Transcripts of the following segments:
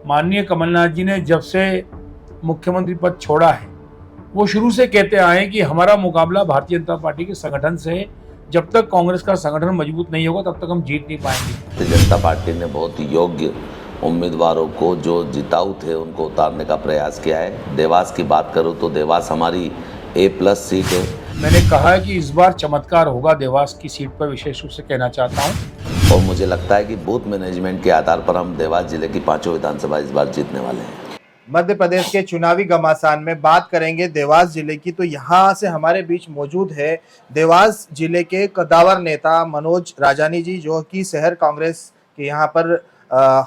माननीय कमलनाथ जी ने जब से मुख्यमंत्री पद छोड़ा है, वो शुरू से कहते आए हैं कि हमारा मुकाबला भारतीय जनता पार्टी के संगठन से है। जब तक कांग्रेस का संगठन मजबूत नहीं होगा तब तक हम जीत नहीं पाएंगे। भारतीय जनता पार्टी ने बहुत योग्य उम्मीदवारों को जो जिताऊ थे उनको उतारने का प्रयास किया है। देवास की बात करूं तो देवास हमारी A+ सीट है। मैंने कहा है कि इस बार चमत्कार होगा देवास की सीट पर, विशेष रूप से कहना चाहता हूं। और मुझे लगता है कि बूथ मैनेजमेंट के आधार पर हम देवास जिले की 5 विधानसभा इस बार जीतने वाले हैं। मध्य प्रदेश के चुनावी घमासान में बात करेंगे देवास जिले की, तो यहाँ से हमारे बीच मौजूद है देवास जिले के कद्दावर नेता मनोज राजानी जी, जो कि शहर कांग्रेस के यहाँ पर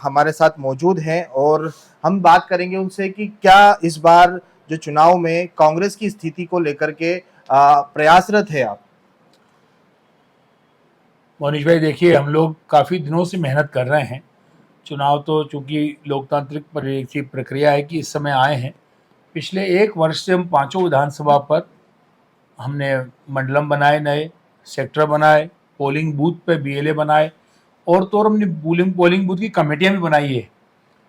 हमारे साथ मौजूद हैं। और हम बात करेंगे उनसे कि क्या इस बार जो चुनाव में कांग्रेस की स्थिति को लेकर के प्रयासरत है आप। मोनिश भाई, देखिए, हम लोग काफ़ी दिनों से मेहनत कर रहे हैं। चुनाव तो चूंकि लोकतांत्रिक प्रक्रिया है कि इस समय आए हैं। पिछले 1 वर्ष से हम 5 विधानसभा पर हमने मंडलम बनाए, नए सेक्टर बनाए, पोलिंग बूथ पे BLA बनाए, और तो और हमने पोलिंग बूथ की कमेटियां भी बनाई है,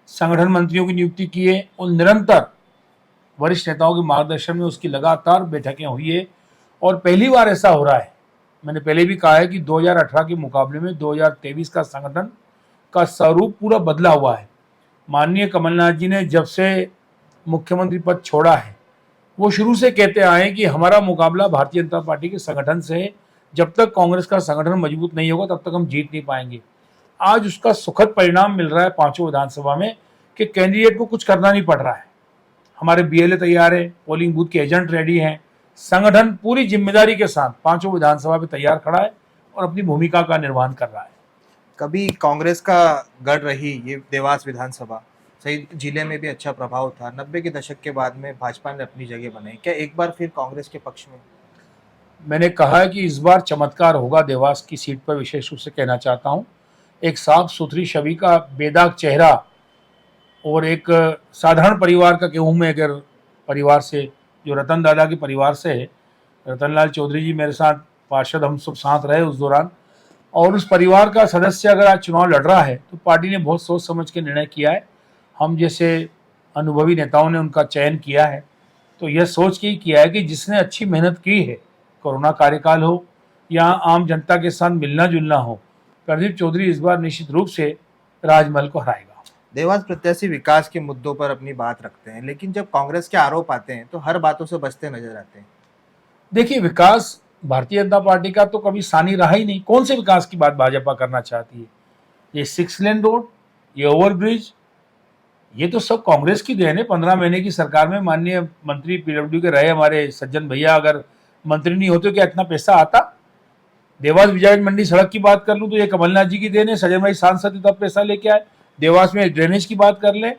संगठन मंत्रियों की नियुक्ति की है, और निरंतर वरिष्ठ नेताओं के मार्गदर्शन में उसकी लगातार बैठकें हुई है। और पहली बार ऐसा हो रहा है, मैंने पहले भी कहा है कि 2018 के मुकाबले में 2023 का संगठन का स्वरूप पूरा बदला हुआ है। माननीय कमलनाथ जी ने जब से मुख्यमंत्री पद छोड़ा है, वो शुरू से कहते आए हैं कि हमारा मुकाबला भारतीय जनता पार्टी के संगठन से है। जब तक कांग्रेस का संगठन मजबूत नहीं होगा तब तक हम जीत नहीं पाएंगे। आज उसका सुखद परिणाम मिल रहा है 5 विधानसभा में कि कैंडिडेट को कुछ करना नहीं पड़ रहा है। हमारे BLA तैयार है, पोलिंग बूथ के एजेंट रेडी हैं, संगठन पूरी जिम्मेदारी के साथ 5 विधानसभा पे तैयार खड़ा है और अपनी भूमिका का निर्वहन कर रहा है। कभी कांग्रेस का गढ़ रही ये देवास विधानसभा, सही जिले में भी अच्छा प्रभाव था। 90 के दशक के बाद में भाजपा ने अपनी जगह बनाई, क्या एक बार फिर कांग्रेस के पक्ष में। मैंने कहा है कि इस बार चमत्कार होगा देवास की सीट पर, विशेष रूप से कहना चाहता हूं। एक साफ सुथरी छवि का बेदाग चेहरा और एक साधारण परिवार का कहूँ मैं, अगर परिवार से, जो रतन दादा के परिवार से है, रतनलाल चौधरी जी मेरे साथ पार्षद, हम सब साथ रहे उस दौरान, और उस परिवार का सदस्य अगर आज चुनाव लड़ रहा है तो पार्टी ने बहुत सोच समझ के निर्णय किया है। हम जैसे अनुभवी नेताओं ने उनका चयन किया है, तो यह सोच के ही किया है कि जिसने अच्छी मेहनत की है, कोरोना कार्यकाल हो या आम जनता के साथ मिलना जुलना हो, प्रदीप चौधरी इस बार निश्चित रूप से राजमहल को हराएगा। देवास प्रत्याशी विकास के मुद्दों पर अपनी बात रखते हैं, लेकिन जब कांग्रेस के आरोप आते हैं तो हर बातों से बचते नजर आते हैं। देखिए, विकास भारतीय जनता पार्टी का तो कभी सानी रहा ही नहीं। कौन से विकास की बात भाजपा करना चाहती है? ये 6 लेन रोड, ये ओवरब्रिज, ये तो सब कांग्रेस की देन है। 15 महीने की सरकार में माननीय मंत्री PWD के रहे हमारे सज्जन भैया, अगर मंत्री नहीं होते क्या इतना पैसा आता? देवास विजय मंडी सड़क की बात कर लूं तो ये कमलनाथ जी की देन है, सज्जन भाई सांसद थे तब पैसा लेके आए। देवास में ड्रेनेज की बात कर ले,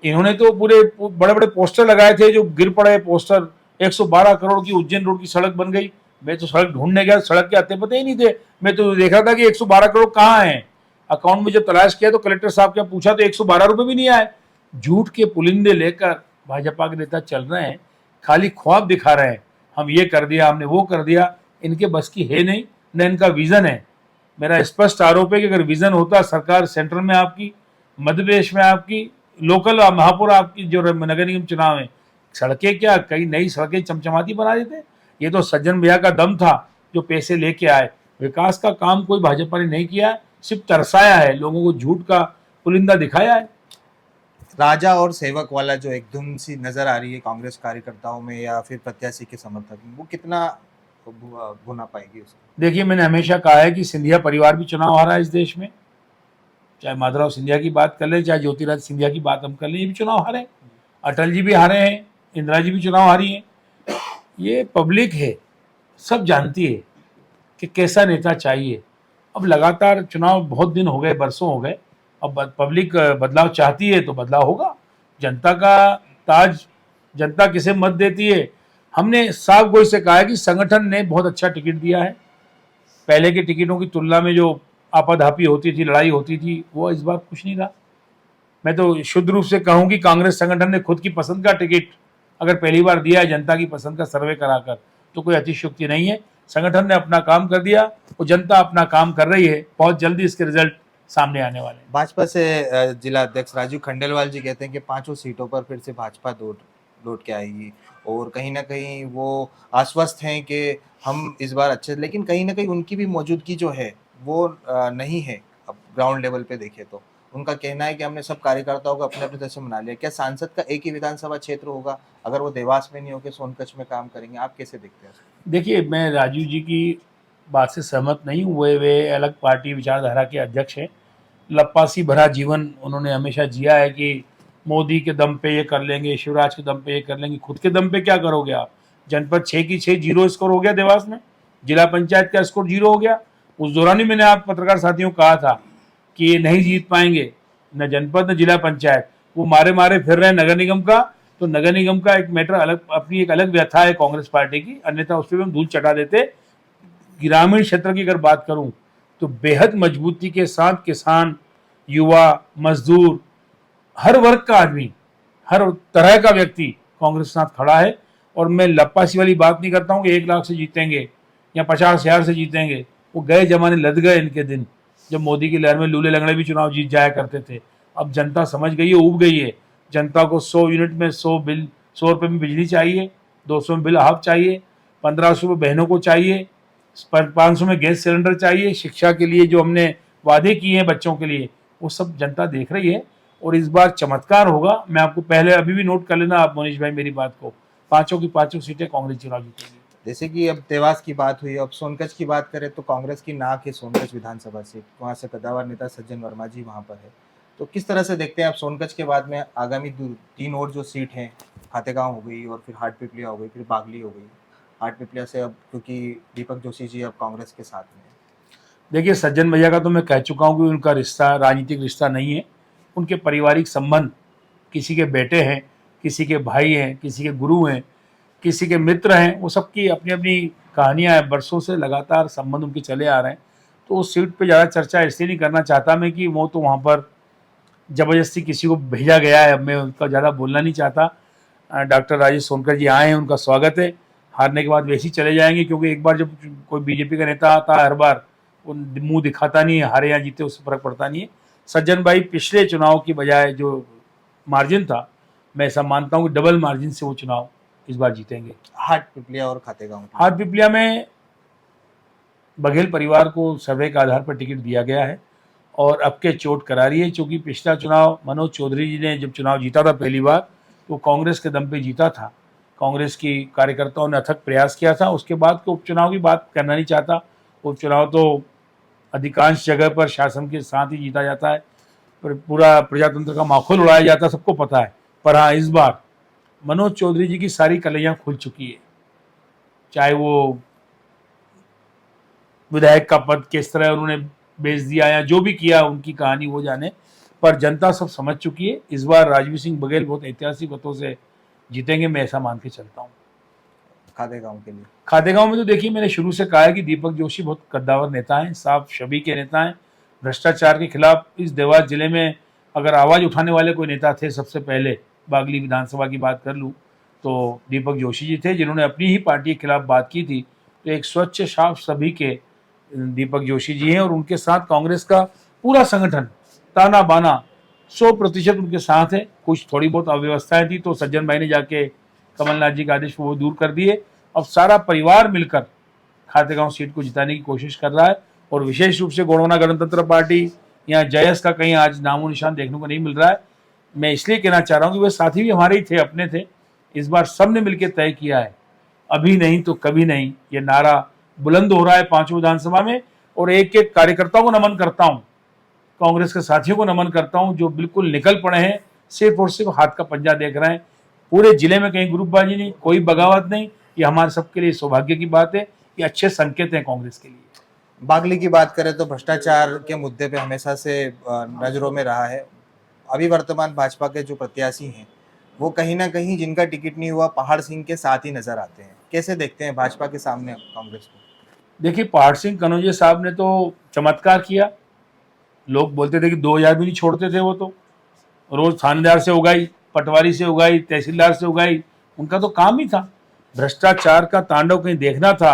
इन्होंने तो पूरे बड़े बड़े पोस्टर लगाए थे जो गिर पड़े पोस्टर। 112 करोड़ की उज्जैन रोड की सड़क बन गई। मैं तो सड़क ढूंढने गया, सड़क के आते पते ही नहीं थे। मैं तो देख रहा था कि 112 करोड़ कहाँ हैं। अकाउंट में जब तलाश किया तो कलेक्टर साहब क्या पूछा तो 112 रुपए भी नहीं आए। झूठ के पुलिंदे लेकर भाजपा के नेता चल रहे हैं, खाली ख्वाब दिखा रहे हैं, हम ये कर दिया, हमने वो कर दिया। इनके बस की है नहीं, न इनका विजन है। मेरा स्पष्ट आरोप है कि अगर विजन होता, सरकार सेंट्रल में आपकी, मध्य प्रदेश में आपकी, लोकल महापौर आपकी जो नगर निगम चुनाव है, सड़कें क्या, कई नई सड़कें चमचमाती बना देते। ये तो सज्जन भैया का दम था जो पैसे लेके आए। विकास का काम कोई भाजपा ने नहीं किया, सिर्फ तरसाया है, लोगों को झूठ का पुलिंदा दिखाया है। राजा और सेवक वाला जो एक धुन सी नजर आ रही है कांग्रेस कार्यकर्ताओं में या फिर प्रत्याशी के समर्थक में, वो कितना भुना पाएगी उसको। देखिए, मैंने हमेशा कहा है कि सिंधिया परिवार भी चुनाव हारा है इस देश में। चाहे माधवराव सिंधिया की बात कर ले, चाहे ज्योतिराज सिंधिया की बात हम कर लें, ये भी चुनाव हारे। अटल जी भी हारे हैं, इंदिरा जी भी चुनाव हारी हैं। ये पब्लिक है, सब जानती है कि कैसा नेता चाहिए। अब लगातार चुनाव, बहुत दिन हो गए, बरसों हो गए, अब पब्लिक बदलाव चाहती है तो बदलाव होगा। जनता का ताज जनता किसे मत देती है। हमने साफ गोई से कहा है कि संगठन ने बहुत अच्छा टिकट दिया है। पहले के टिकटों की तुलना में जो आपाधापी होती थी, लड़ाई होती थी, वो इस बार कुछ नहीं रहा। मैं तो शुद्ध रूप से कहूँ कि कांग्रेस संगठन ने खुद की पसंद का टिकट अगर पहली बार दिया है जनता की पसंद का सर्वे कराकर, तो कोई अतिशयोक्ति नहीं है। संगठन ने अपना काम कर दिया, वो जनता अपना काम कर रही है। बहुत जल्दी इसके रिजल्ट सामने आने वाले हैं। भाजपा से जिला अध्यक्ष राजू खंडेलवाल जी कहते हैं कि 5 सीटों पर फिर से भाजपा लौट के आएगी, और कहीं ना कहीं वो आश्वस्त हैं कि हम इस बार अच्छे, लेकिन कहीं ना कहीं उनकी भी मौजूदगी जो है वो नहीं है। अब ग्राउंड लेवल पे देखें तो उनका कहना है कि हमने सब कार्यकर्ताओं को अपने अपने तरह से मना लिया। क्या सांसद का एक ही विधानसभा क्षेत्र होगा अगर वो देवास में नहीं होकर सोनकच्छ में काम करेंगे? आप कैसे देखते हैं? देखिए, मैं राजू जी की बात से सहमत नहीं हुए। वे अलग पार्टी विचारधारा के अध्यक्ष हैं। लप्पासी भरा जीवन उन्होंने हमेशा जिया है कि मोदी के दम पे ये कर लेंगे, शिवराज के दम पे ये कर लेंगे। खुद के दम पे क्या करोगे आप? जनपद 6 की 6 जीरो स्कोर हो गया देवास में, जिला पंचायत का स्कोर 0 हो गया। उस दौरान ही मैंने आप पत्रकार साथियों को कहा था कि ये नहीं जीत पाएंगे, न जनपद न जिला पंचायत। वो मारे मारे फिर रहे हैं नगर निगम का। तो नगर निगम का एक मैटर अलग, अपनी एक अलग व्यथा है कांग्रेस पार्टी की, अन्यथा उस पर हम धूल चटा देते। ग्रामीण क्षेत्र की अगर बात करूं तो बेहद मजबूती के साथ किसान, युवा, मजदूर, हर वर्ग का आदमी, हर तरह का व्यक्ति कांग्रेस के साथ खड़ा है। और मैं लप्पासी वाली बात नहीं करता हूँ कि 1 लाख से जीतेंगे या 50,000 से जीतेंगे। वो गए जमाने लद गए इनके दिन, जब मोदी की लहर में लूले लंगड़े भी चुनाव जीत जाया करते थे। अब जनता समझ गई है, उब गई है। जनता को 100 यूनिट में 100 बिल, 100 रुपये में बिजली चाहिए, 200 में बिल हाफ चाहिए, 1500 में बहनों को चाहिए, 500 में गैस सिलेंडर चाहिए। शिक्षा के लिए जो हमने वादे किए हैं बच्चों के लिए, वो सब जनता देख रही है। और इस बार चमत्कार होगा। मैं आपको पहले अभी भी नोट कर लेना आप मोनीश भाई मेरी बात को, 5 की 5 सीटें कांग्रेस चुनाव जीतेगी। जैसे कि अब देवास की बात हुई, अब सोनकच्छ की बात करें तो कांग्रेस की नाक है सोनकच्छ विधानसभा सीट, वहां से कद्दावर नेता सज्जन वर्मा जी वहां पर है। तो किस तरह से देखते हैं आप सोनकच्छ के बाद में आगामी 3 और जो सीट हैं, खातेगांव हो गई और फिर हाटपिपलिया हो गई, फिर बागली हो गई। हाटपिपलिया से अब क्योंकि दीपक जोशी जी अब कांग्रेस के साथ में हैं। देखिए, सज्जन भैया का तो मैं कह चुका हूँ कि उनका रिश्ता राजनीतिक रिश्ता नहीं है। उनके पारिवारिक संबंध, किसी के बेटे हैं, किसी के भाई हैं, किसी के गुरु हैं, किसी के मित्र हैं, वो सबकी अपनी अपनी कहानियां हैं। बरसों से लगातार संबंध उनके चले आ रहे हैं। तो उस सीट पे ज़्यादा चर्चा इसलिए नहीं करना चाहता मैं कि वो तो वहाँ पर ज़बरदस्ती किसी को भेजा गया है। अब मैं उनका ज़्यादा बोलना नहीं चाहता। डॉक्टर राजेश सोनकर जी आए हैं, उनका स्वागत है। हारने के बाद वैसे ही चले जाएंगे, क्योंकि एक बार जब कोई बीजेपी का नेता आता है, हर बार वो मुंह दिखाता नहीं है। हारे या जीते उससे फर्क पड़ता नहीं है। सज्जन भाई पिछले चुनाव की बजाय जो मार्जिन था, मैं ऐसा मानता हूँ कि डबल मार्जिन से वो चुनाव इस बार जीतेंगे। हाटपिपलिया और खातेगांव, हाटपिपलिया में बघेल परिवार को सर्वे के आधार पर टिकट दिया गया है और अब के चोट करारी है। क्योंकि पिछला चुनाव मनोज चौधरी जी ने जब चुनाव जीता था पहली बार, तो कांग्रेस के दम पे जीता था। कांग्रेस की कार्यकर्ताओं ने अथक प्रयास किया था। उसके बाद के उपचुनाव की बात करना नहीं चाहता। उपचुनाव तो अधिकांश जगह पर शासन के साथ ही जीता जाता है, पर पूरा प्रजातंत्र का माहौल उड़ाया जाता है, सबको पता है। पर हाँ, इस बार मनोज चौधरी जी की सारी कलैयाँ खुल चुकी है। चाहे वो विधायक का पद किस तरह उन्होंने बेच दिया या जो भी किया, उनकी कहानी वो जाने, पर जनता सब समझ चुकी है। इस बार राजवीर सिंह बघेल बहुत ऐतिहासिक मतों से जीतेंगे, मैं ऐसा मान के चलता हूँ। खातेगांव के लिए, खातेगांव में तो देखिए, मैंने शुरू से कहा है कि दीपक जोशी बहुत कद्दावर नेता हैं, साफ छवि के नेता हैं। भ्रष्टाचार के खिलाफ इस देवास जिले में अगर आवाज़ उठाने वाले कोई नेता थे, सबसे पहले बागली विधानसभा की बात कर लूँ तो दीपक जोशी जी थे, जिन्होंने अपनी ही पार्टी के खिलाफ बात की थी। तो एक स्वच्छ साफ सभी के दीपक जोशी जी हैं और उनके साथ कांग्रेस का पूरा संगठन ताना बाना 100% उनके साथ है। कुछ थोड़ी बहुत अव्यवस्थाएं थी तो सज्जन भाई ने जाके कमलनाथ जी के आदेश पर वो दूर कर दिए। अब सारा परिवार मिलकर खातेगांव सीट को जिताने की कोशिश कर रहा है। और विशेष रूप से गोंडवाना गणतंत्र पार्टी या जयस का कहीं आज नामो निशान देखने को नहीं मिल रहा है। मैं इसलिए कहना चाह रहा हूँ कि वे साथी भी हमारे ही थे, अपने थे। इस बार सबने मिलकर तय किया है, अभी नहीं तो कभी नहीं, ये नारा बुलंद हो रहा है 5 विधानसभा में। और एक एक कार्यकर्ताओं को नमन करता हूँ, कांग्रेस के साथियों को नमन करता हूँ, जो बिल्कुल निकल पड़े हैं, सिर्फ और सिर्फ हाथ का पंजा देख रहे हैं। पूरे जिले में कहीं ग्रुपबाजी नहीं, कोई बगावत नहीं। ये हमारे सबके लिए सौभाग्य की बात है, ये अच्छे संकेत हैं कांग्रेस के लिए। बागली की बात करें तो भ्रष्टाचार के मुद्दे पे हमेशा से नजरों में रहा है। अभी वर्तमान भाजपा के जो प्रत्याशी हैं वो कहीं ना कहीं जिनका टिकट नहीं हुआ पहाड़ सिंह के साथ ही नजर आते हैं। कैसे देखते हैं भाजपा के सामने कांग्रेस को? देखिए, पहाड़ सिंह कनौजिया साहब ने तो चमत्कार किया। लोग बोलते थे कि 2000 भी नहीं छोड़ते थे। वो तो रोज थानेदार से उगाई, पटवारी से उगाई, तहसीलदार से उगाई, उनका तो काम ही था। भ्रष्टाचार का तांडव कहीं देखना था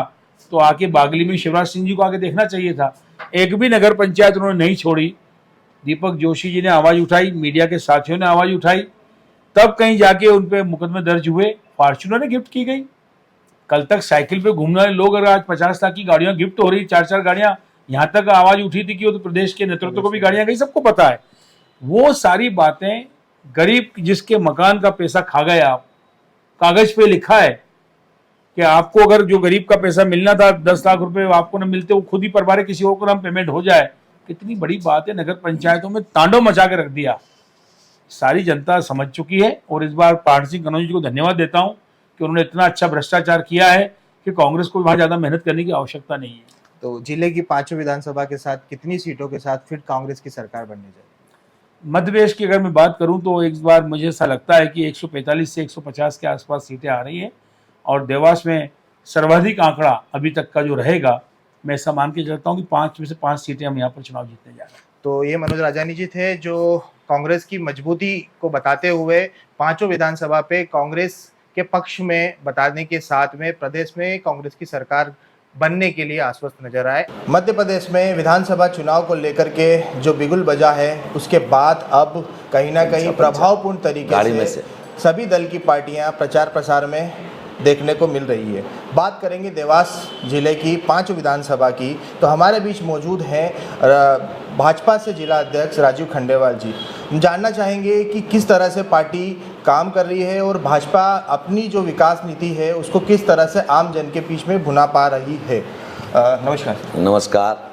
तो आके बागली में शिवराज सिंह जी को आके देखना चाहिए था। एक भी नगर पंचायत उन्होंने नहीं छोड़ी दीपक जोशी जी ने आवाज उठाई, मीडिया के साथियों ने आवाज उठाई, तब कहीं जाके उन पे मुकदमे दर्ज हुए। फॉर्च्यूनर गिफ्ट की गई। कल तक साइकिल पे घूमने वाले लोग अगर आज 50 लाख की गाड़ियां गिफ्ट हो रही, 4-4 गाड़ियां, यहां तक आवाज उठी थी कि वो तो प्रदेश के नेतृत्व को भी गाड़ियां गई, सबको पता है। वो सारी बातें, गरीब जिसके मकान का पैसा खा गए आप, कागज पे लिखा है कि आपको अगर जो गरीब का पैसा मिलना था 10 लाख रुपए आपको न मिलते, वो खुद ही परवारे किसी और को नाम पेमेंट हो जाए, कितनी बड़ी बात है। नगर पंचायतों में तांडव मचा के रख दिया। सारी जनता समझ चुकी है और इस बार पाठ सिंह कन्नौज जी को धन्यवाद देता हूं कि उन्होंने इतना अच्छा भ्रष्टाचार किया है कि कांग्रेस को वहां ज्यादा मेहनत करने की आवश्यकता नहीं है। तो जिले की 5 विधानसभा के साथ कितनी सीटों के साथ फिर कांग्रेस की सरकार बनने जाएगी? मध्य प्रदेश की अगर मैं बात करूं तो इस बार मुझे ऐसा लगता है कि 145 से 150 के आसपास सीटें आ रही हैं और देवास में सर्वाधिक आंकड़ा अभी तक का जो रहेगा, मैं ऐसा मान के चलता हूं कि 5 में से 5 सीटें हम यहाँ पर चुनाव जीतने जा रहे हैं। तो ये मनोज राजानी जी थे जो कांग्रेस की मजबूती को बताते हुए 5 विधानसभा पे कांग्रेस के पक्ष में बताने के साथ में प्रदेश में कांग्रेस की सरकार बनने के लिए आश्वस्त नजर आए। मध्य प्रदेश में विधानसभा चुनाव को लेकर के जो बिगुल बजा है, उसके बाद अब कहीं ना कहीं प्रभावपूर्ण तरीके से सभी दल की पार्टियां प्रचार प्रसार में देखने को मिल रही है। बात करेंगे देवास जिले की 5 विधानसभा की, तो हमारे बीच मौजूद हैं भाजपा से जिला अध्यक्ष राजीव खंडेवाल जी। हम जानना चाहेंगे कि किस तरह से पार्टी काम कर रही है और भाजपा अपनी जो विकास नीति है उसको किस तरह से आम जन के बीच में भुना पा रही है। नमस्कार। नमस्कार।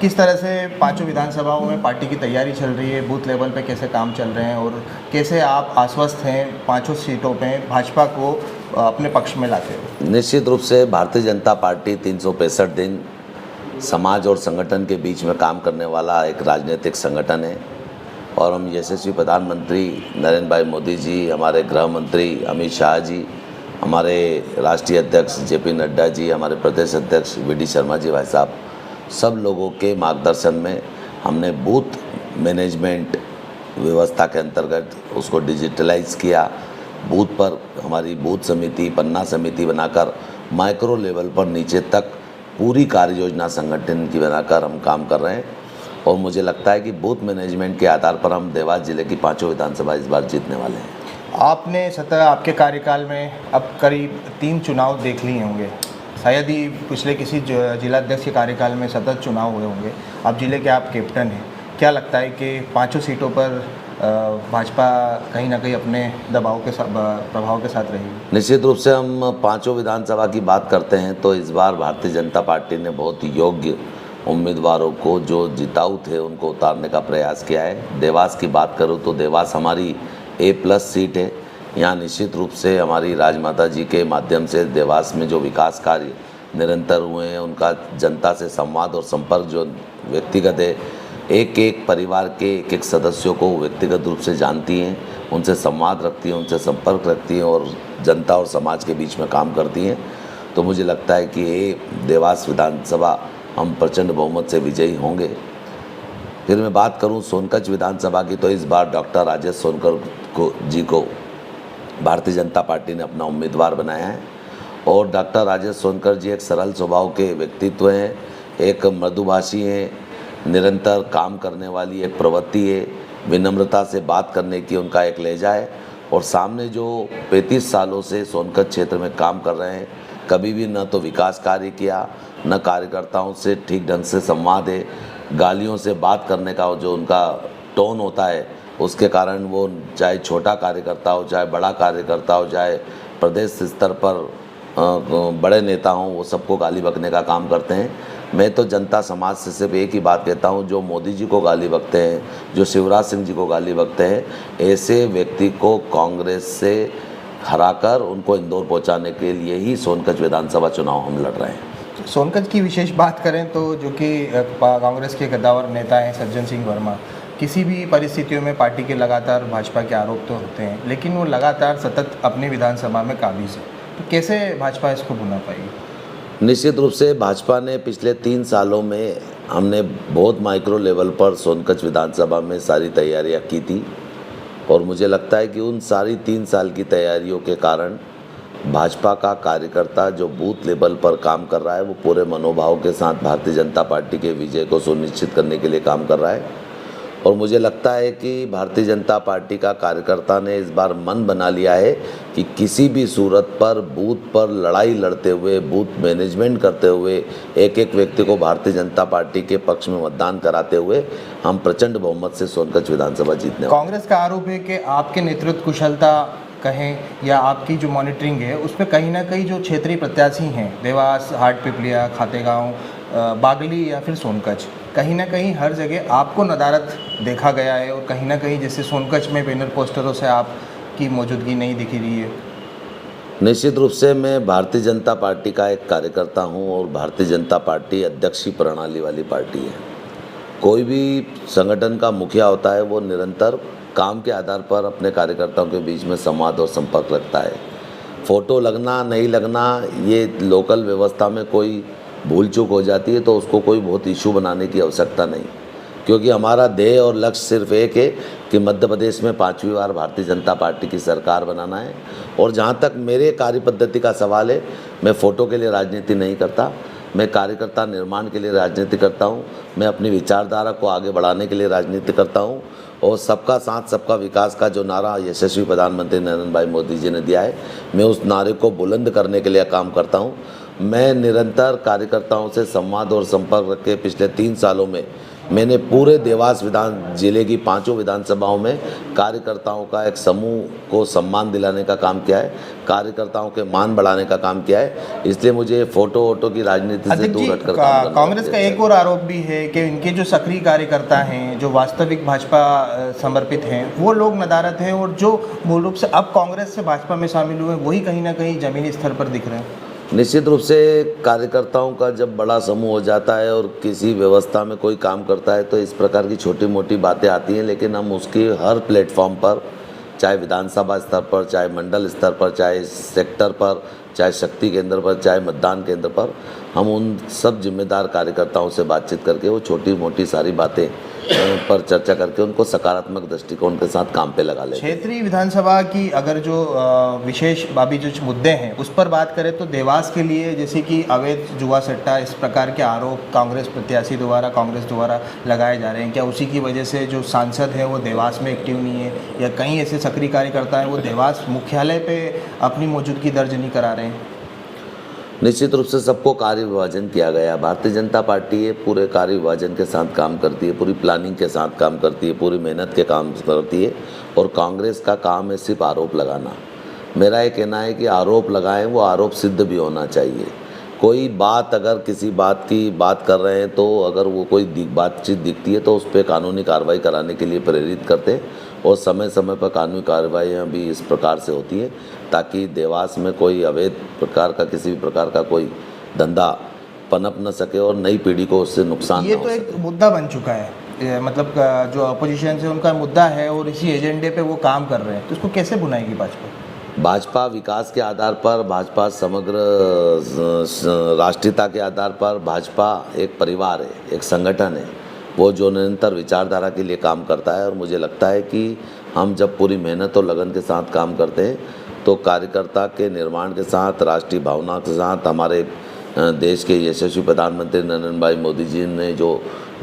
किस तरह से 5 विधानसभाओं में पार्टी की तैयारी चल रही है, बूथ लेवल पे कैसे काम चल रहे हैं और कैसे आप आश्वस्त हैं 5 सीटों पे भाजपा को अपने पक्ष में लाते हो? निश्चित रूप से भारतीय जनता पार्टी 365 दिन समाज और संगठन के बीच में काम करने वाला एक राजनीतिक संगठन है और हम यशस्वी प्रधानमंत्री नरेंद्र भाई मोदी जी, हमारे गृह मंत्री अमित शाह जी, हमारे राष्ट्रीय अध्यक्ष जेपी नड्डा जी, हमारे प्रदेश अध्यक्ष वीडी शर्मा जी, भाई साहब, सब लोगों के मार्गदर्शन में हमने बूथ मैनेजमेंट व्यवस्था के अंतर्गत उसको डिजिटलाइज किया। बूथ पर हमारी बूथ समिति, पन्ना समिति बनाकर माइक्रो लेवल पर नीचे तक पूरी कार्य योजना संगठन की बनाकर हम काम कर रहे हैं और मुझे लगता है कि बूथ मैनेजमेंट के आधार पर हम देवास जिले की 5 विधानसभा इस बार जीतने वाले हैं। आपने सतह आपके कार्यकाल में अब करीब 3 चुनाव देख लिए होंगे, शायद ही पिछले किसी जिला अध्यक्ष के कार्यकाल में सतत चुनाव हुए होंगे। अब जिले के आप कैप्टन हैं, क्या लगता है कि 5 सीटों पर भाजपा कहीं ना कहीं अपने दबाव के साथ, प्रभाव के साथ रहेगी? निश्चित रूप से हम 5 विधानसभा की बात करते हैं तो इस बार भारतीय जनता पार्टी ने बहुत योग्य उम्मीदवारों को जो जिताऊ थे उनको उतारने का प्रयास किया है। देवास की बात करूं तो देवास हमारी A+ सीट है। यहाँ निश्चित रूप से हमारी राजमाता जी के माध्यम से देवास में जो विकास कार्य निरंतर हुए हैं, उनका जनता से संवाद और संपर्क जो व्यक्तिगत है, एक एक परिवार के एक एक सदस्यों को व्यक्तिगत रूप से जानती हैं, उनसे संवाद रखती हैं, उनसे संपर्क रखती हैं और जनता और समाज के बीच में काम करती हैं। तो मुझे लगता है कि ये देवास विधानसभा हम प्रचंड बहुमत से विजयी होंगे। फिर मैं बात करूं सोनकच्छ विधानसभा की, तो इस बार डॉक्टर राजेश सोनकर जी को भारतीय जनता पार्टी ने अपना उम्मीदवार बनाया है और डॉक्टर राजेश सोनकर जी एक सरल स्वभाव के व्यक्तित्व हैं, एक मृदुभाषी हैं, निरंतर काम करने वाली एक प्रवृत्ति है, विनम्रता से बात करने की उनका एक लहजा है और सामने जो 35 सालों से सोनकच्छ क्षेत्र में काम कर रहे हैं, कभी भी न तो विकास कार्य किया, न कार्यकर्ताओं से ठीक ढंग से संवाद है, गालियों से बात करने का जो उनका टोन होता है, उसके कारण वो चाहे छोटा कार्यकर्ता हो, चाहे बड़ा कार्यकर्ता हो, चाहे प्रदेश स्तर पर बड़े नेता हों, वो सबको गाली बकने का काम करते हैं। मैं तो जनता समाज से सिर्फ एक ही बात कहता हूं, जो मोदी जी को गाली बकते हैं, जो शिवराज सिंह जी को गाली बकते हैं, ऐसे व्यक्ति को कांग्रेस से हराकर उनको इंदौर पहुंचाने के लिए ही सोनकच्छ विधानसभा चुनाव हम लड़ रहे हैं। सोनकच्छ की विशेष बात करें तो जो कि कांग्रेस के कद्दावर नेता हैं सज्जन सिंह वर्मा, किसी भी परिस्थितियों में पार्टी के लगातार भाजपा के आरोप तो होते हैं, लेकिन वो लगातार सतत अपनी विधानसभा में काबिज है, तो कैसे भाजपा इसको भुना पाएगी? निश्चित रूप से भाजपा ने पिछले 3 सालों में हमने बहुत माइक्रो लेवल पर सोनकच्छ विधानसभा में सारी तैयारियां की थी और मुझे लगता है कि उन सारी 3 साल की तैयारियों के कारण भाजपा का कार्यकर्ता जो बूथ लेवल पर काम कर रहा है, वो पूरे मनोभाव के साथ भारतीय जनता पार्टी के विजय को सुनिश्चित करने के लिए काम कर रहा है और मुझे लगता है कि भारतीय जनता पार्टी का कार्यकर्ता ने इस बार मन बना लिया है कि किसी भी सूरत पर बूथ पर लड़ाई लड़ते हुए, बूथ मैनेजमेंट करते हुए, एक एक व्यक्ति को भारतीय जनता पार्टी के पक्ष में मतदान कराते हुए हम प्रचंड बहुमत से सोनकच्छ विधानसभा जीतने वाले। कांग्रेस का आरोप है कि आपके नेतृत्व कुशलता कहें या आपकी जो मॉनिटरिंग है उसमें कहीं ना कहीं जो क्षेत्रीय प्रत्याशी हैं देवास, हाटपिपलिया, खातेगांव, बागली या फिर सोनकच्छ, कहीं ना कहीं हर जगह आपको नदारत देखा गया है और कहीं ना कहीं जैसे सोनकच्छ में बैनर पोस्टरों से आपकी मौजूदगी नहीं दिख रही है। निश्चित रूप से मैं भारतीय जनता पार्टी का एक कार्यकर्ता हूं और भारतीय जनता पार्टी अध्यक्षीय प्रणाली वाली पार्टी है। कोई भी संगठन का मुखिया होता है वो निरंतर काम के आधार पर अपने कार्यकर्ताओं के बीच में संवाद और संपर्क रखता है। फ़ोटो लगना नहीं लगना ये लोकल व्यवस्था में कोई भूल चूक हो जाती है तो उसको कोई बहुत इशू बनाने की आवश्यकता नहीं, क्योंकि हमारा ध्येय और लक्ष्य सिर्फ एक है कि मध्य प्रदेश में 5वीं बार भारतीय जनता पार्टी की सरकार बनाना है। और जहाँ तक मेरे कार्य पद्धति का सवाल है, मैं फ़ोटो के लिए राजनीति नहीं करता, मैं कार्यकर्ता निर्माण के लिए राजनीति करता हूँ। मैं अपनी विचारधारा को आगे बढ़ाने के लिए राजनीति करता हूँ और सबका साथ सबका विकास का जो नारा यशस्वी प्रधानमंत्री नरेंद्र भाई मोदी जी ने दिया है, मैं उस नारे को बुलंद करने के लिए काम करता हूँ। मैं निरंतर कार्यकर्ताओं से संवाद और संपर्क रख के पिछले 3 सालों में मैंने पूरे देवास विधान जिले की 5 विधानसभाओं में कार्यकर्ताओं का एक समूह को सम्मान दिलाने का काम किया है, कार्यकर्ताओं के मान बढ़ाने का काम किया है। इसलिए मुझे फोटो वोटो की राजनीति से दूर हटकर काम करना कांग्रेस का एक और आरोप भी है कि इनके जो सक्रिय कार्यकर्ता हैं, जो वास्तविक भाजपा समर्पित हैं, वो लोग नदारत हैं और जो मूल रूप से अब कांग्रेस से भाजपा में शामिल हुए वही कहीं ना कहीं जमीनी स्तर पर दिख रहे हैं। निश्चित रूप से कार्यकर्ताओं का जब बड़ा समूह हो जाता है और किसी व्यवस्था में कोई काम करता है तो इस प्रकार की छोटी मोटी बातें आती हैं, लेकिन हम उसकी हर प्लेटफॉर्म पर, चाहे विधानसभा स्तर पर, चाहे मंडल स्तर पर, चाहे सेक्टर पर, चाहे शक्ति केंद्र पर, चाहे मतदान केंद्र पर, हम उन सब जिम्मेदार कार्यकर्ताओं से बातचीत करके वो छोटी मोटी सारी बातें पर चर्चा करके उनको सकारात्मक दृष्टिकोण के साथ काम पे लगा लेते हैं। क्षेत्रीय विधानसभा की अगर जो विशेष अभी जो मुद्दे हैं उस पर बात करें तो देवास के लिए जैसे कि अवैध जुआ सट्टा, इस प्रकार के आरोप कांग्रेस प्रत्याशी द्वारा, कांग्रेस द्वारा लगाए जा रहे हैं। क्या उसी की वजह से जो सांसद है वो देवास में एक्टिव नहीं है या कहीं ऐसे सक्रिय कार्यकर्ता हैं वो देवास मुख्यालय पे अपनी मौजूदगी दर्ज नहीं करा रहे हैं? निश्चित रूप से सबको कार्य विभाजन किया गया। भारतीय जनता पार्टी ये पूरे कार्य विभाजन के साथ काम करती है, पूरी प्लानिंग के साथ काम करती है, पूरी मेहनत के काम करती है। और कांग्रेस का काम है सिर्फ आरोप लगाना। मेरा ये कहना है कि आरोप लगाएं, वो आरोप सिद्ध भी होना चाहिए। कोई बात अगर किसी बात की बात कर रहे हैं तो अगर वो कोई बातचीत दिखती है तो उस पर कानूनी कार्रवाई कराने के लिए प्रेरित करते हैं और समय समय पर कानूनी कार्रवाइयाँ भी इस प्रकार से होती हैं ताकि देवास में कोई अवैध प्रकार का किसी भी प्रकार का कोई धंधा पनप न सके और नई पीढ़ी को उससे नुकसान ये न तो हो एक सके। मुद्दा बन चुका है, मतलब जो अपोजिशन से उनका मुद्दा है और इसी एजेंडे पे वो काम कर रहे हैं, तो इसको कैसे बुनाएगी भाजपा? भाजपा विकास के आधार पर, भाजपा समग्र राष्ट्रीयता के आधार पर, भाजपा एक परिवार है, एक संगठन है, वो जो निरंतर विचारधारा के लिए काम करता है। और मुझे लगता है कि हम जब पूरी मेहनत और लगन के साथ काम करते हैं तो कार्यकर्ता के निर्माण के साथ, राष्ट्रीय भावना के साथ, हमारे देश के यशस्वी प्रधानमंत्री नरेंद्र भाई मोदी जी ने जो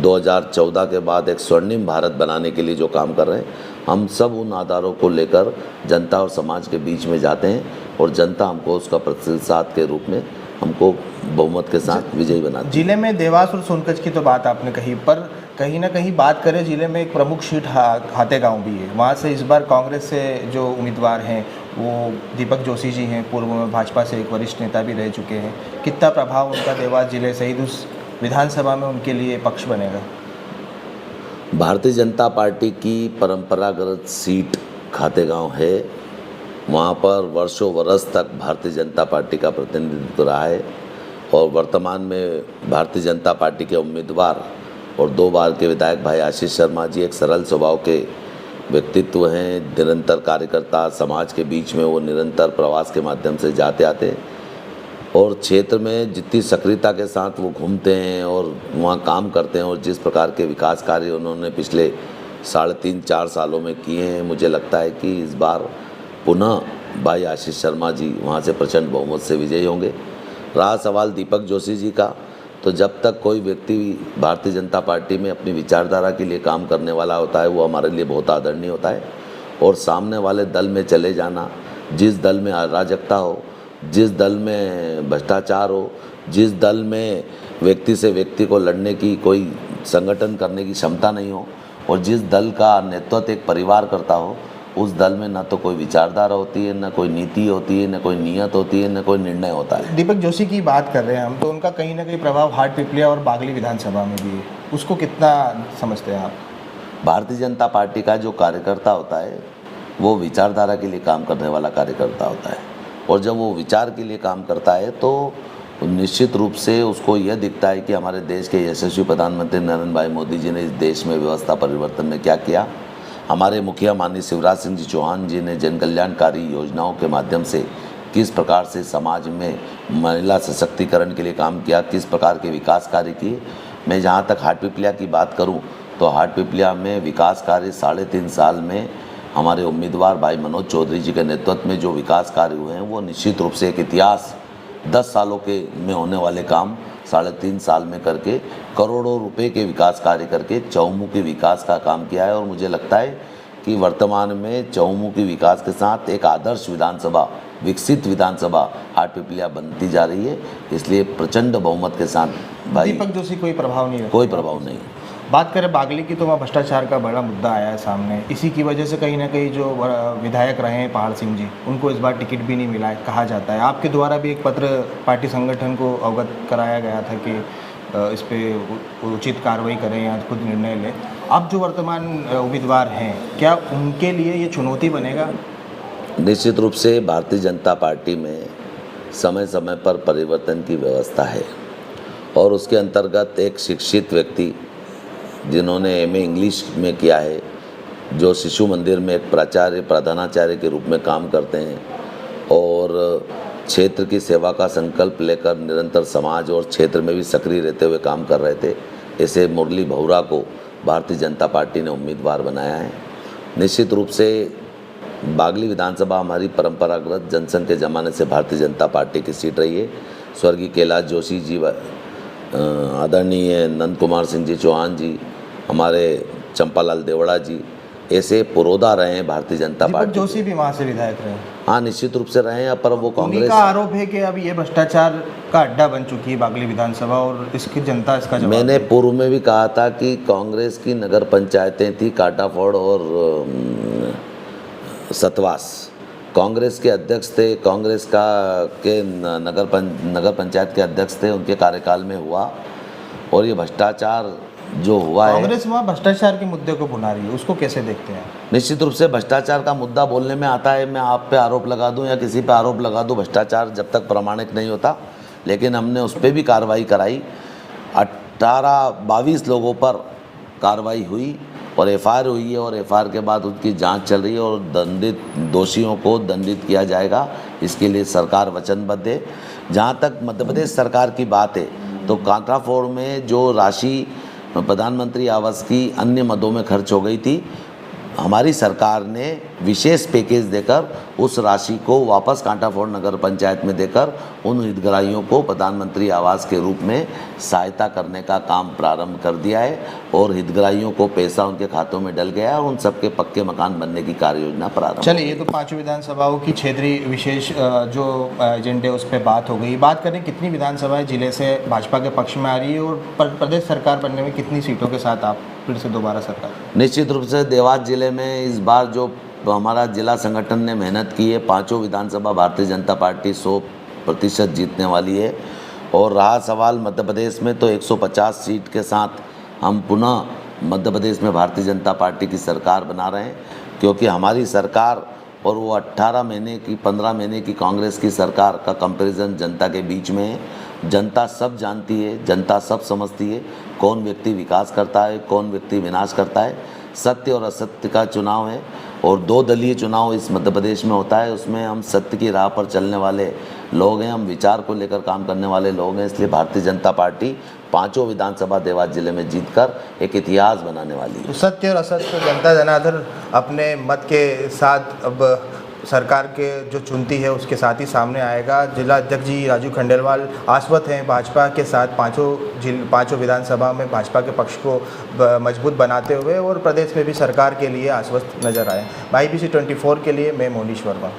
2014 के बाद एक स्वर्णिम भारत बनाने के लिए जो काम कर रहे हैं, हम सब उन आधारों को लेकर जनता और समाज के बीच में जाते हैं और जनता हमको उसका प्रतिशत के रूप में हमको बहुमत के साथ विजयी बनाती है। जिले में देवास और सोनकच्छ की तो बात आपने कही, पर कहीं ना कहीं बात करें जिले में एक प्रमुख सीट खातेगांव भी है। वहाँ से इस बार कांग्रेस से जो उम्मीदवार हैं वो दीपक जोशी जी हैं, पूर्व में भाजपा से एक वरिष्ठ नेता भी रह चुके हैं। कितना प्रभाव उनका देवास जिले सहित उस विधानसभा में उनके लिए पक्ष बनेगा? भारतीय जनता पार्टी की परंपरागत सीट खातेगांव है। वहाँ पर वर्षों वर्ष तक भारतीय जनता पार्टी का प्रतिनिधित्व रहा है और वर्तमान में भारतीय जनता पार्टी के उम्मीदवार और 2 बार के विधायक भाई आशीष शर्मा जी एक सरल स्वभाव के व्यक्तित्व हैं, निरंतर कार्यकर्ता, समाज के बीच में वो निरंतर प्रवास के माध्यम से जाते आते हैं और क्षेत्र में जितनी सक्रियता के साथ वो घूमते हैं और वहाँ काम करते हैं और जिस प्रकार के विकास कार्य उन्होंने पिछले 3.5-4 सालों में किए हैं, मुझे लगता है कि इस बार पुनः भाई आशीष शर्मा जी वहाँ से प्रचंड बहुमत से विजयी होंगे। रहा सवाल दीपक जोशी जी का, तो जब तक कोई व्यक्ति भारतीय जनता पार्टी में अपनी विचारधारा के लिए काम करने वाला होता है वो हमारे लिए बहुत आदरणीय होता है। और सामने वाले दल में चले जाना, जिस दल में अराजकता हो, जिस दल में भ्रष्टाचार हो, जिस दल में व्यक्ति से व्यक्ति को लड़ने की कोई संगठन करने की क्षमता नहीं हो और जिस दल का नेतृत्व एक परिवार करता हो, उस दल में न तो कोई विचारधारा होती है, न कोई नीति होती है, न कोई नियत होती है, न कोई निर्णय होता है। दीपक जोशी की बात कर रहे हैं हम, तो उनका कहीं ना कहीं प्रभाव हाटपिपलिया और बागली विधानसभा में भी है, उसको कितना समझते हैं आप? भारतीय जनता पार्टी का जो कार्यकर्ता होता है वो विचारधारा के लिए काम करने वाला कार्यकर्ता होता है, और जब वो विचार के लिए काम करता है तो निश्चित रूप से उसको यह दिखता है कि हमारे देश के यशस्वी प्रधानमंत्री नरेंद्र भाई मोदी जी ने इस देश में व्यवस्था परिवर्तन में क्या किया, हमारे मुखिया माननीय शिवराज सिंह जी चौहान जी ने जन कल्याणकारी योजनाओं के माध्यम से किस प्रकार से समाज में महिला सशक्तिकरण के लिए काम किया, किस प्रकार के विकास कार्य किए। मैं जहाँ तक हाटपिपलिया की बात करूँ तो हाटपिपलिया में विकास कार्य 3.5 साल में हमारे उम्मीदवार भाई मनोज चौधरी जी के नेतृत्व में जो विकास कार्य हुए हैं वो निश्चित रूप से एक इतिहास 10 सालों के में होने वाले काम 3.5 साल में करके करोड़ों रुपए के विकास कार्य करके चहुमुखी विकास का काम किया है। और मुझे लगता है कि वर्तमान में चहुमुखी विकास के साथ एक आदर्श विधानसभा, विकसित विधानसभा हाटपिपलिया बनती जा रही है। इसलिए प्रचंड बहुमत के साथ भाई दीपक जोशी कोई प्रभाव नहीं रखते? कोई प्रभाव नहीं। बात करें बागली की तो वहाँ भ्रष्टाचार का बड़ा मुद्दा आया है सामने, इसी की वजह से कहीं ना कहीं जो विधायक रहे हैं पहाड़ सिंह जी, उनको इस बार टिकट भी नहीं मिला है कहा जाता है। आपके द्वारा भी एक पत्र पार्टी संगठन को अवगत कराया गया था कि इस पे उचित कार्रवाई करें या खुद निर्णय लें। अब जो वर्तमान उम्मीदवार हैं, क्या उनके लिए ये चुनौती बनेगा? निश्चित रूप से भारतीय जनता पार्टी में समय समय पर परिवर्तन की व्यवस्था है और उसके अंतर्गत एक शिक्षित व्यक्ति जिन्होंने एमए इंग्लिश में किया है, जो शिशु मंदिर में एक प्राचार्य प्रधानाचार्य के रूप में काम करते हैं और क्षेत्र की सेवा का संकल्प लेकर निरंतर समाज और क्षेत्र में भी सक्रिय रहते हुए काम कर रहे थे, ऐसे मुरली भौरा को भारतीय जनता पार्टी ने उम्मीदवार बनाया है। निश्चित रूप से बागली विधानसभा हमारी परंपरागत जनसंघ के ज़माने से भारतीय जनता पार्टी की सीट रही है। स्वर्गीय कैलाश जोशी जी, आदरणीय नंद कुमार सिंह जी चौहान जी, हमारे चंपालाल देवड़ा जी, ऐसे पुरोधा रहे हैं भारतीय जनता पार्टी। दीपक जोशी भी वहाँ से विधायक रहे? हाँ, निश्चित रूप से रहे हैं, पर वो कांग्रेस का आरोप है कि अब ये भ्रष्टाचार का अड्डा बन चुकी है बागली विधानसभा और इसकी जनता इसका जवाब। मैंने पूर्व में भी कहा था कि कांग्रेस की नगर पंचायतें थी काटाफोड़ और सतवास, कांग्रेस के अध्यक्ष थे, कांग्रेस का के नगर पंचायत के अध्यक्ष थे, उनके कार्यकाल में हुआ। और ये भ्रष्टाचार जो हुआ है, कांग्रेस वहाँ भ्रष्टाचार के मुद्दे को भुना रही है, उसको कैसे देखते हैं? निश्चित रूप से भ्रष्टाचार का मुद्दा बोलने में आता है, मैं आप पे आरोप लगा दूं या किसी पे आरोप लगा दूं, भ्रष्टाचार जब तक प्रमाणिक नहीं होता। लेकिन हमने उस पर भी कार्रवाई कराई, 22 लोगों पर कार्रवाई हुई और एफआईआर हुई है और एफआईआर के बाद उनकी जांच चल रही है और दंडित दोषियों को दंडित किया जाएगा, इसके लिए सरकार वचनबद्ध है। जहाँ तक मध्य प्रदेश सरकार की बात है तो कांटाफोड़ में जो राशि प्रधानमंत्री आवास की अन्य मदों में खर्च हो गई थी, हमारी सरकार ने विशेष पैकेज देकर उस राशि को वापस कांटाफोड़ नगर पंचायत में देकर उन हितग्राहियों को प्रधानमंत्री आवास के रूप में सहायता करने का काम प्रारंभ कर दिया है और हितग्राहियों को पैसा उनके खातों में डल गया है और उन सबके पक्के मकान बनने की कार्य योजना प्रारंभ। चलिए, ये तो 5 विधानसभाओं की क्षेत्रीय विशेष जो एजेंडे उस पर बात हो गई। बात करें कितनी विधानसभाएं जिले से भाजपा के पक्ष में आ रही है और प्रदेश सरकार बनने में कितनी सीटों के साथ आप फिर से दोबारा सरकार? निश्चित रूप से देवास जिले में इस बार जो हमारा जिला संगठन ने मेहनत की है, 5 विधानसभा भारतीय जनता पार्टी 100% जीतने वाली है। और रहा सवाल मध्य प्रदेश में, तो 150 सीट के साथ हम पुनः मध्य प्रदेश में भारतीय जनता पार्टी की सरकार बना रहे हैं, क्योंकि हमारी सरकार और वो 18 महीने की 15 महीने की कांग्रेस की सरकार का कंपैरिजन जनता के बीच में है। जनता सब जानती है, जनता सब समझती है कौन व्यक्ति विकास करता है, कौन व्यक्ति विनाश करता है। सत्य और असत्य का चुनाव है और 2 दलीय चुनाव इस मध्य प्रदेश में होता है, उसमें हम सत्य की राह पर चलने वाले लोग हैं, हम विचार को लेकर काम करने वाले लोग हैं। इसलिए भारतीय जनता पार्टी 5 विधानसभा देवास जिले में जीतकर एक इतिहास बनाने वाली है। तो सत्य और असत्य जनता जनार्दन अपने मत के साथ अब सरकार के जो चुनती है उसके साथ ही सामने आएगा। जिला अध्यक्ष जी राजू खंडेलवाल आश्वस्त हैं भाजपा के साथ पांचों विधानसभा में भाजपा के पक्ष को मजबूत बनाते हुए, और प्रदेश में भी सरकार के लिए आश्वस्त नजर आए। IBC 24 के लिए मैं मोनीश वर्मा।